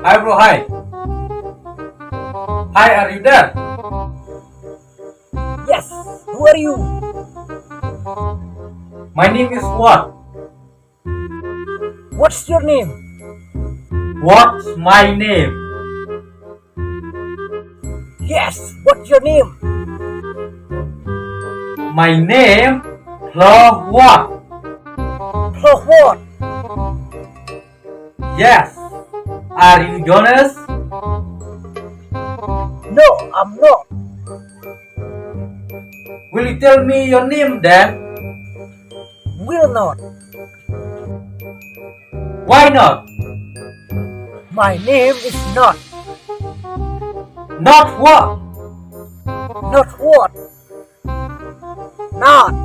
Hi bro, hi. Hi, are you there? Yes, who are you? My name is what? What's your name? What's my name? Yes, what's your name? My name what? For what? Yes. Are you Jonas? No, I'm not. Will you tell me your name then? Will not. Why not? My name is not. Not what? Not what? Not.